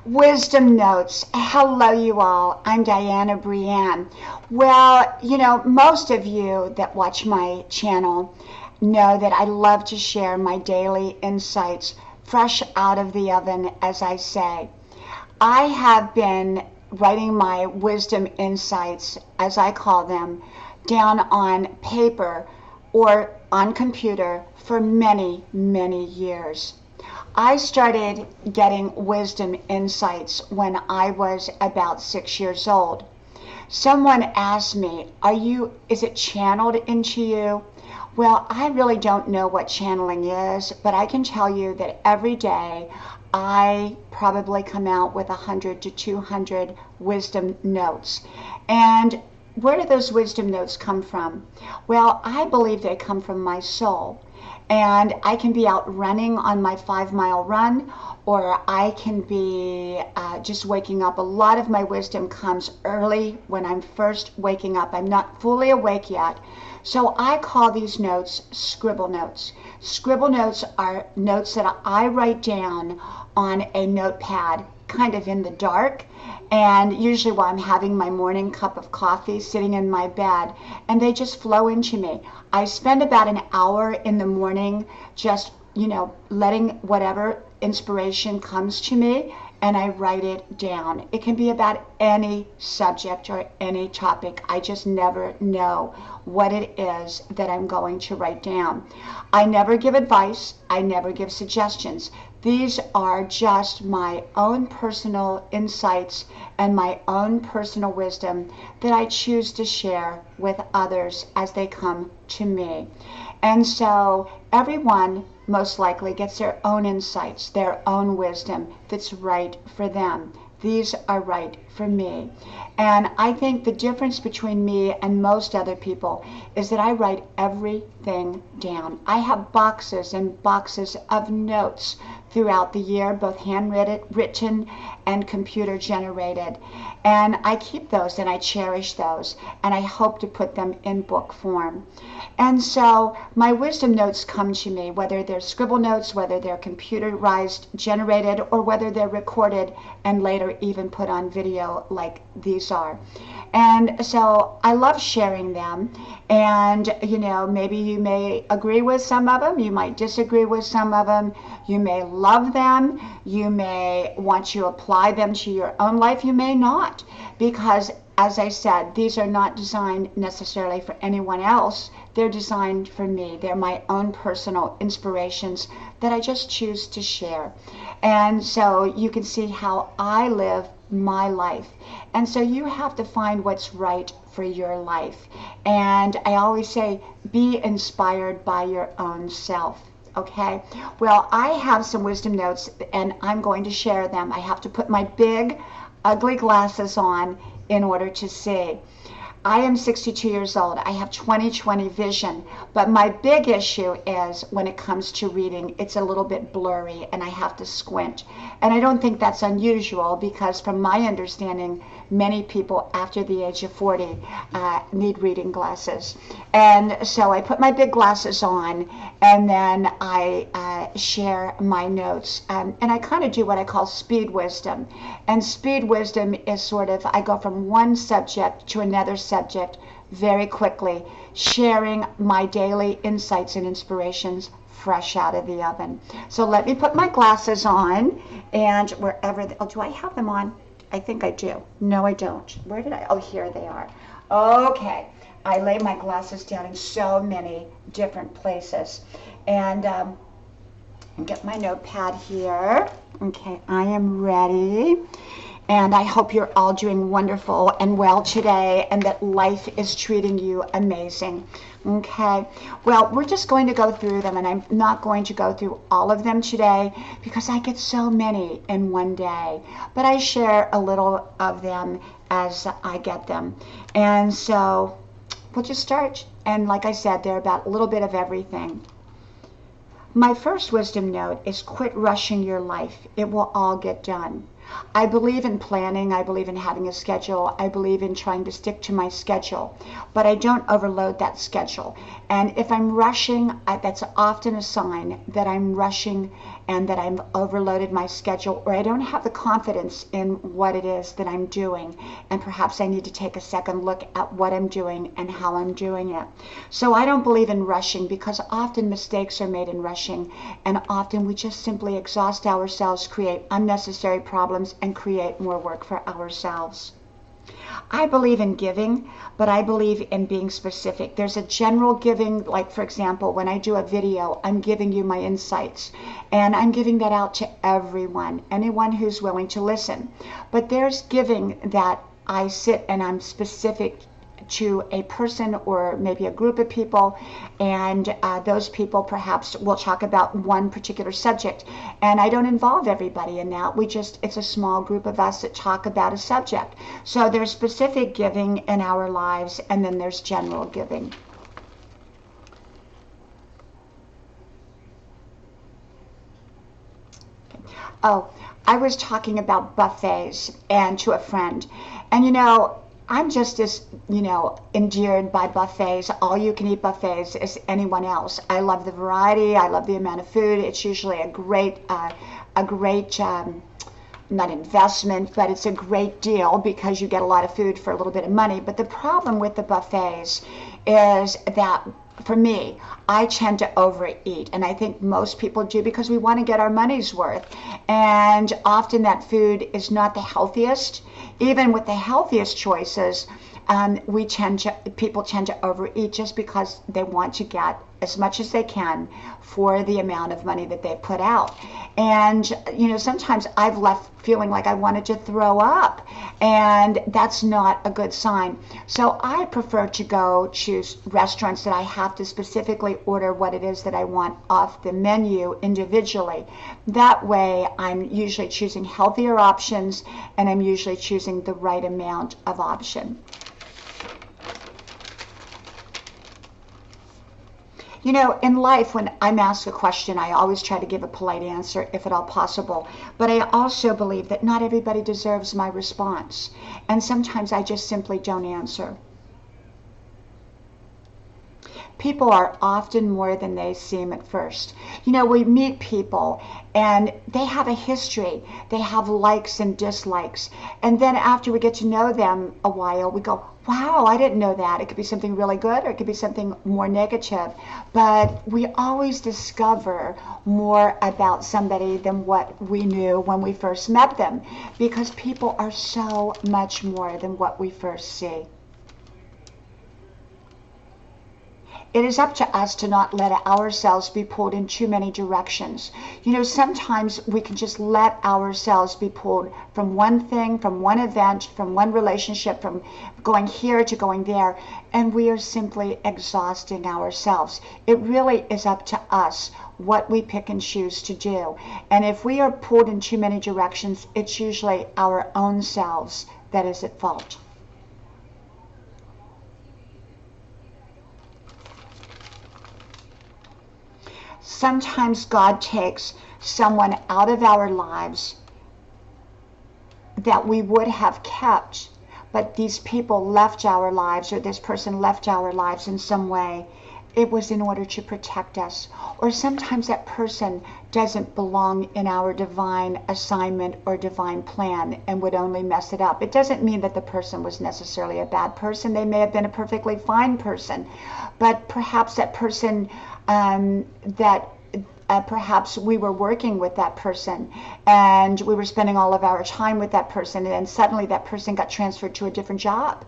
Wisdom Notes. Hello, you all. I'm Diana Brienne. Well, most of you that watch my channel know that I love to share my daily insights fresh out of the oven, as I say. I have been writing my wisdom insights, as I call them, down on paper or on computer for many, many years. I started getting wisdom insights when I was about 6 years old. Someone asked me, is it channeled into you? Well, I really don't know what channeling is, but I can tell you that every day I probably come out with 100 to 200 wisdom notes. And where do those wisdom notes come from? Well, I believe they come from my soul. And I can be out running on my 5-mile run, or I can be just waking up. A lot of my wisdom comes early when I'm first waking up. I'm not fully awake yet. So I call these notes scribble notes. Scribble notes are notes that I write down on a notepad, kind of in the dark, and usually while I'm having my morning cup of coffee sitting in my bed, and they just flow into me. I spend about an hour in the morning just, letting whatever inspiration comes to me, and I write it down. It can be about any subject or any topic. I just never know what it is that I'm going to write down. I never give advice. I never give suggestions. These are just my own personal insights and my own personal wisdom that I choose to share with others as they come to me. And so everyone most likely gets their own insights, their own wisdom that's right for them. These are right for me. And I think the difference between me and most other people is that I write everything down. I have boxes and boxes of notes throughout the year, both handwritten and computer generated. And I keep those and I cherish those, and I hope to put them in book form. And so my wisdom notes come to me, whether they're scribble notes, whether they're computerized, generated, or whether they're recorded and later even put on video like these are. And so I love sharing them. And, maybe you may agree with some of them. You might disagree with some of them. You may love them. You may want to apply them to your own life. You may not, because as I said, these are not designed necessarily for anyone else. They're designed for me. They're my own personal inspirations that I just choose to share. And so you can see how I live my life. And so you have to find what's right for your life. And I always say, be inspired by your own self. Okay? Well, I have some wisdom notes and I'm going to share them. I have to put my big, ugly glasses on in order to see. I am 62 years old. I have 20/20 vision, but my big issue is when it comes to reading, it's a little bit blurry and I have to squint. And I don't think that's unusual because from my understanding, many people after the age of 40 need reading glasses. And so I put my big glasses on and then I share my notes. And I kind of do what I call speed wisdom. And speed wisdom is sort of, I go from one subject to another subject very quickly, sharing my daily insights and inspirations fresh out of the oven. So let me put my glasses on, and do I have them on? I think I do. No, I don't. Where did I? Oh, here they are. Okay. I lay my glasses down in so many different places. And get my notepad here. Okay, I am ready. And I hope you're all doing wonderful and well today and that life is treating you amazing. Okay, well, we're just going to go through them, and I'm not going to go through all of them today because I get so many in one day. But I share a little of them as I get them. And so we'll just start. And like I said, they're about a little bit of everything. My first wisdom note is quit rushing your life. It will all get done. I believe in planning. I believe in having a schedule. I believe in trying to stick to my schedule, but I don't overload that schedule. And if I'm rushing, that's often a sign that I'm rushing and that I've overloaded my schedule, or I don't have the confidence in what it is that I'm doing. And perhaps I need to take a second look at what I'm doing and how I'm doing it. So I don't believe in rushing, because often mistakes are made in rushing, and often we just simply exhaust ourselves, create unnecessary problems, and create more work for ourselves. I believe in giving, but I believe in being specific. There's a general giving, like for example, when I do a video, I'm giving you my insights, and I'm giving that out to everyone, anyone who's willing to listen. But there's giving that I sit and I'm specific to a person or maybe a group of people, and those people perhaps will talk about one particular subject, and I don't involve everybody in that. It's a small group of us that talk about a subject. So there's specific giving in our lives, and then there's general giving. Oh, I was talking about buffets and to a friend, and I'm just as, endeared by buffets, all you can eat buffets, as anyone else. I love the variety. I love the amount of food. It's usually a great, not investment, but it's a great deal because you get a lot of food for a little bit of money. But the problem with the buffets is that, for me, I tend to overeat, and I think most people do, because we want to get our money's worth. And often that food is not the healthiest. Even with the healthiest choices, people tend to overeat just because they want to get as much as they can for the amount of money that they put out. And sometimes I've left feeling like I wanted to throw up, and that's not a good sign. So I prefer to go choose restaurants that I have to specifically order what it is that I want off the menu individually. That way I'm usually choosing healthier options, and I'm usually choosing the right amount of option. In life, when I'm asked a question, I always try to give a polite answer, if at all possible. But I also believe that not everybody deserves my response. And sometimes I just simply don't answer. People are often more than they seem at first. We meet people and they have a history. They have likes and dislikes. And then after we get to know them a while, we go, wow, I didn't know that. It could be something really good, or it could be something more negative. But we always discover more about somebody than what we knew when we first met them, because people are so much more than what we first see. It is up to us to not let ourselves be pulled in too many directions. Sometimes we can just let ourselves be pulled from one thing, from one event, from one relationship, from going here to going there, and we are simply exhausting ourselves. It really is up to us what we pick and choose to do. And if we are pulled in too many directions, it's usually our own selves that is at fault. Sometimes God takes someone out of our lives that we would have kept, but these people left our lives, or this person left our lives in some way. It was in order to protect us. Or sometimes that person doesn't belong in our divine assignment or divine plan and would only mess it up. It doesn't mean that the person was necessarily a bad person. They may have been a perfectly fine person, but perhaps that person perhaps we were working with that person and we were spending all of our time with that person, and then suddenly that person got transferred to a different job.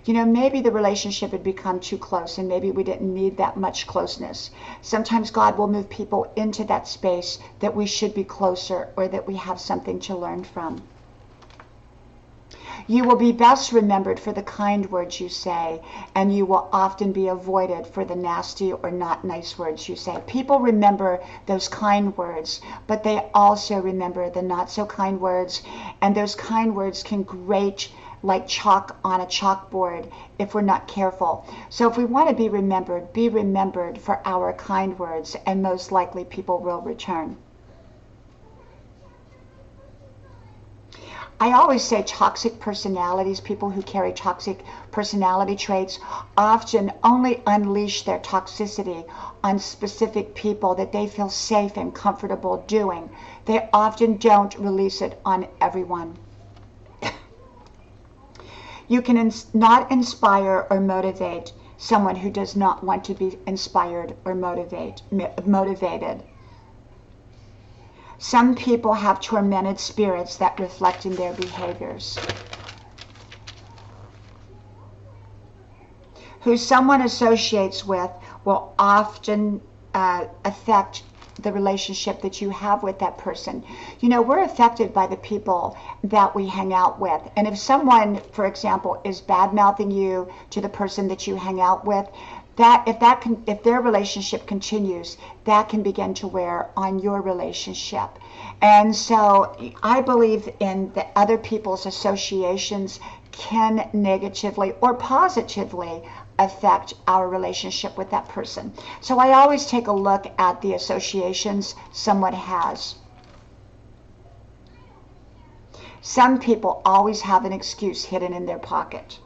Maybe the relationship had become too close, and maybe we didn't need that much closeness. Sometimes God will move people into that space that we should be closer, or that we have something to learn from. You will be best remembered for the kind words you say, and you will often be avoided for the nasty or not nice words you say. People remember those kind words, but they also remember the not so kind words, and those kind words can grate like chalk on a chalkboard if we're not careful. So if we want to be remembered for our kind words, and most likely people will return. I always say toxic personalities, people who carry toxic personality traits, often only unleash their toxicity on specific people that they feel safe and comfortable doing. They often don't release it on everyone. You can not inspire or motivate someone who does not want to be inspired or motivated. Some people have tormented spirits that reflect in their behaviors. Who someone associates with will often affect the relationship that you have with that person. You know, we're affected by the people that we hang out with. And if someone, for example, is bad-mouthing you to the person that you hang out with, if their relationship continues, that can begin to wear on your relationship. And so I believe in the other people's associations can negatively or positively affect our relationship with that person. So I always take a look at the associations someone has. Some people always have an excuse hidden in their pocket.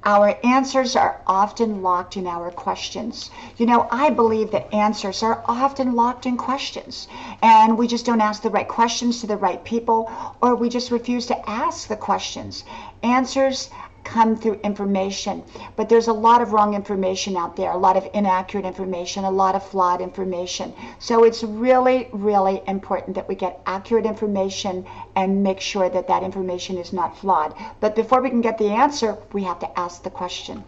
Our answers are often locked in our questions. You know, I believe that answers are often locked in questions, and we just don't ask the right questions to the right people, or we just refuse to ask the questions. Answers come through information, but there's a lot of wrong information out there, a lot of inaccurate information, a lot of flawed information. So it's really, really important that we get accurate information and make sure that that information is not flawed. But before we can get the answer, we have to ask the question.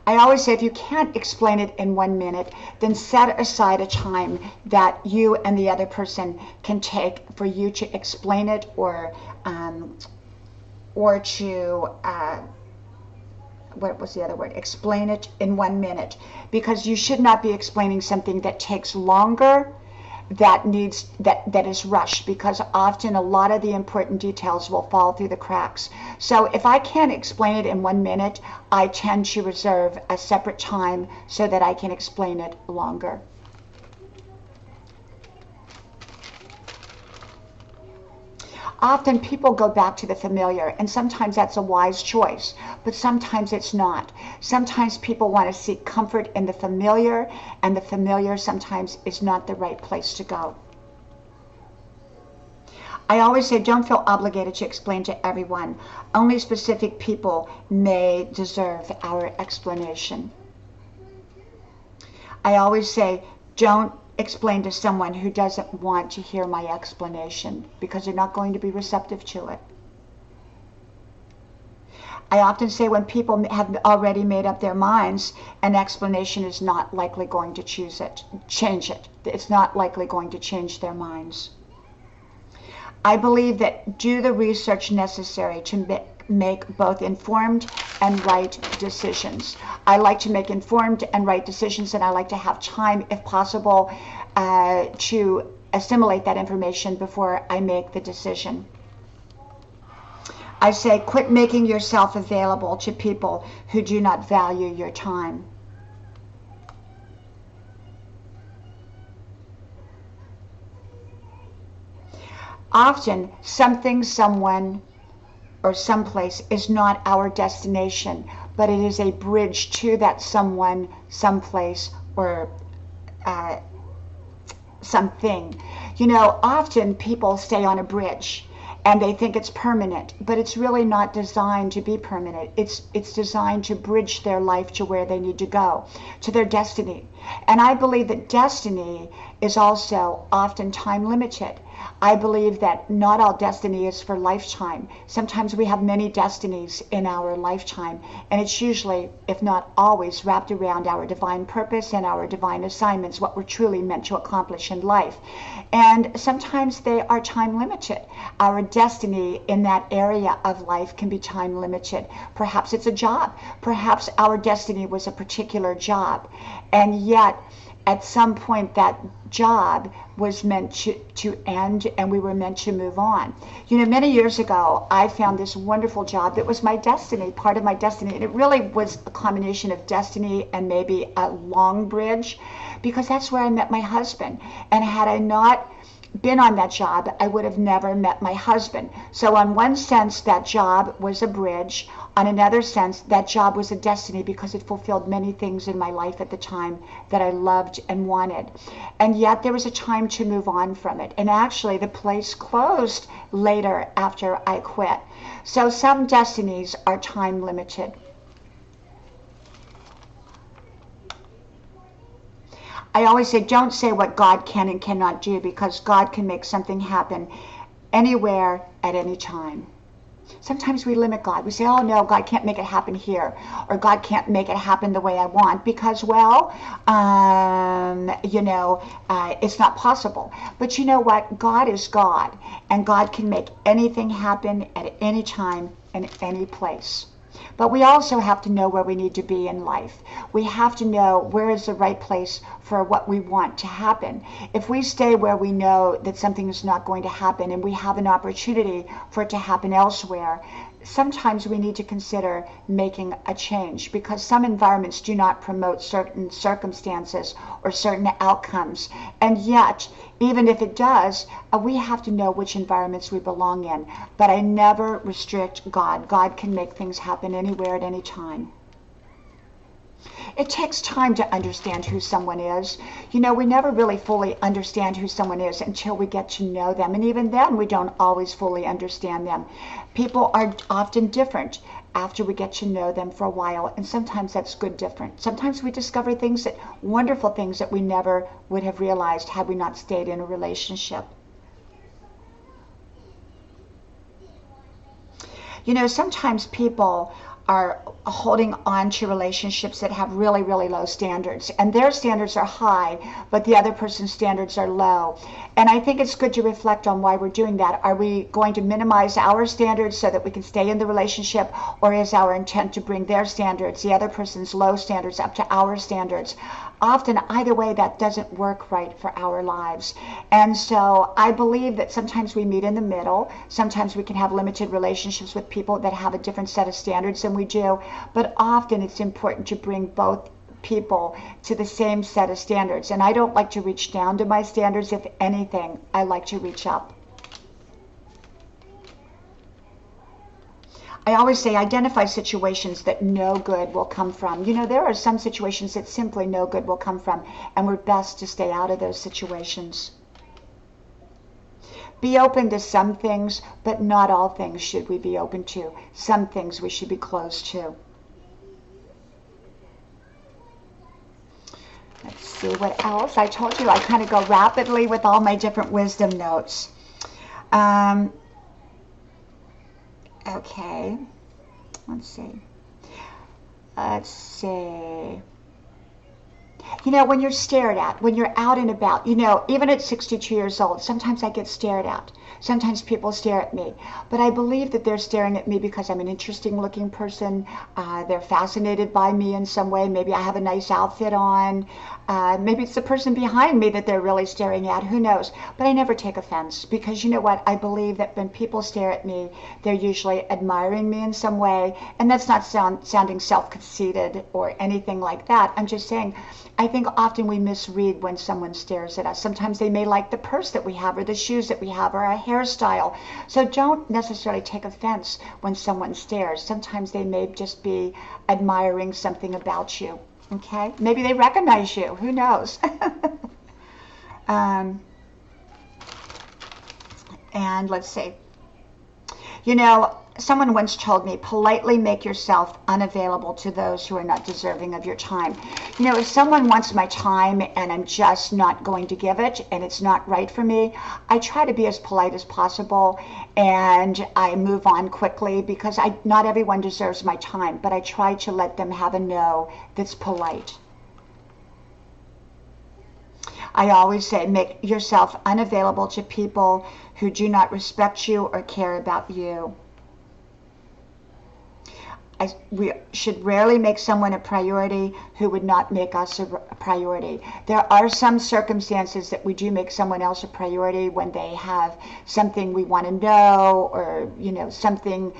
I always say if you can't explain it in 1 minute, then set aside a time that you and the other person can take for you to explain it or to, what was the other word? Explain it in 1 minute. Because you should not be explaining something that takes longer, that is rushed, because often a lot of the important details will fall through the cracks. So if I can't explain it in 1 minute, I tend to reserve a separate time so that I can explain it longer. Often people go back to the familiar, and sometimes that's a wise choice, but sometimes it's not. Sometimes people want to seek comfort in the familiar, and the familiar sometimes is not the right place to go. I always say don't feel obligated to explain to everyone. Only specific people may deserve our explanation. I always say don't explain to someone who doesn't want to hear my explanation, because they're not going to be receptive to it. I often say when people have already made up their minds, an explanation is not likely going to change it. It's not likely going to change their minds. I believe that do the research necessary to make both informed and right decisions. I like to make informed and right decisions, and I like to have time, if possible, to assimilate that information before I make the decision. I say quit making yourself available to people who do not value your time. Often, something, someone, or someplace is not our destination, but it is a bridge to that someone, someplace, or something. You know, often people stay on a bridge and they think it's permanent, but it's really not designed to be permanent. It's designed to bridge their life to where they need to go, to their destiny. And I believe that destiny is also often time limited. I believe that not all destiny is for lifetime. Sometimes we have many destinies in our lifetime, and it's usually, if not always, wrapped around our divine purpose and our divine assignments, what we're truly meant to accomplish in life. And sometimes they are time limited. Our destiny in that area of life can be time limited. Perhaps it's a job. Perhaps our destiny was a particular job, and yet at some point that job was meant to end, and we were meant to move on. You know, many years ago, I found this wonderful job that was my destiny, part of my destiny. And it really was a combination of destiny and maybe a long bridge, because that's where I met my husband. And had I not been on that job, I would have never met my husband. So in one sense, that job was a bridge. On another sense, that job was a destiny, because it fulfilled many things in my life at the time that I loved and wanted. And yet there was a time to move on from it. And actually the place closed later after I quit. So some destinies are time limited. I always say, don't say what God can and cannot do, because God can make something happen anywhere at any time. Sometimes we limit God. We say, oh no, God can't make it happen here, or God can't make it happen the way I want, because, well, it's not possible. But you know what? God is God, and God can make anything happen at any time and any place. But we also have to know where we need to be in life. We have to know where is the right place for what we want to happen. If we stay where we know that something is not going to happen, and we have an opportunity for it to happen elsewhere, sometimes we need to consider making a change, because some environments do not promote certain circumstances or certain outcomes. And yet, even if it does, we have to know which environments we belong in. But I never restrict God. God can make things happen anywhere at any time. It takes time to understand who someone is. You know, we never really fully understand who someone is until we get to know them. And even then, we don't always fully understand them. People are often different after we get to know them for a while. And sometimes that's good different. Sometimes we discover wonderful things that we never would have realized had we not stayed in a relationship. You know, sometimes people are holding on to relationships that have really, really low standards. And their standards are high, but the other person's standards are low. And I think it's good to reflect on why we're doing that. Are we going to minimize our standards so that we can stay in the relationship? Or is our intent to bring their standards, the other person's low standards, up to our standards? Often, either way, that doesn't work right for our lives. And so I believe that sometimes we meet in the middle. Sometimes we can have limited relationships with people that have a different set of standards than we do. But often it's important to bring both people to the same set of standards. And I don't like to reach down to my standards. If anything, I like to reach up. I always say, identify situations that no good will come from. You know, there are some situations that simply no good will come from, and we're best to stay out of those situations. Be open to some things, but not all things should we be open to. Some things we should be closed to. Let's see what else. I told you I kind of go rapidly with all my different wisdom notes. Okay, let's see. You know, when you're stared at, when you're out and about, you know, even at 62 years old, sometimes I get stared at. Sometimes people stare at me. But I believe that they're staring at me because I'm an interesting looking person. They're fascinated by me in some way. Maybe I have a nice outfit on. Maybe it's the person behind me that they're really staring at. Who knows? But I never take offense, because you know what? I believe that when people stare at me, they're usually admiring me in some way. And that's not sounding self-conceited or anything like that. I'm just saying, I think often we misread when someone stares at us. Sometimes they may like the purse that we have, or the shoes that we have, or our hairstyle. So don't necessarily take offense when someone stares. Sometimes they may just be admiring something about you. Okay? Maybe they recognize you. Who knows? And let's see. You know, someone once told me, politely make yourself unavailable to those who are not deserving of your time. You know, if someone wants my time and I'm just not going to give it, and it's not right for me, I try to be as polite as possible, and I move on quickly, because not everyone deserves my time, but I try to let them have a no that's polite. I always say, make yourself unavailable to people who do not respect you or care about you. we should rarely make someone a priority who would not make us a priority. There are some circumstances that we do make someone else a priority when they have something we want to know, or something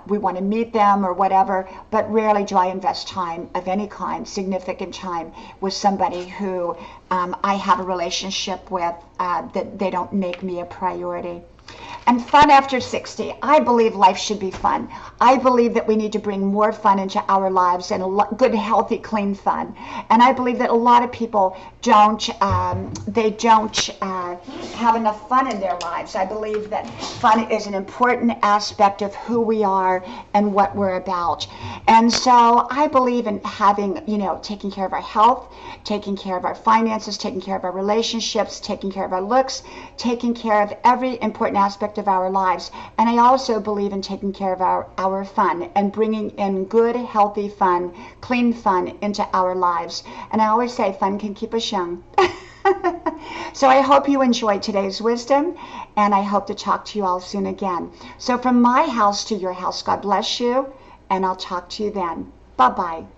we want to meet them or whatever, but rarely do I invest time of any kind, significant time, with somebody who I have a relationship with, that they don't make me a priority. And fun after 60. I believe life should be fun. I believe that we need to bring more fun into our lives, and good, healthy, clean fun. And I believe that a lot of people don't have enough fun in their lives. I believe that fun is an important aspect of who we are and what we're about. And so I believe in having, taking care of our health, taking care of our finances, taking care of our relationships, taking care of our looks, taking care of every important aspect of our lives. And I also believe in taking care of our fun and bringing in good, healthy fun, clean fun into our lives. And I always say fun can keep us young. So I hope you enjoyed today's wisdom, and I hope to talk to you all soon again. So from my house to your house, God bless you, and I'll talk to you then. Bye-bye.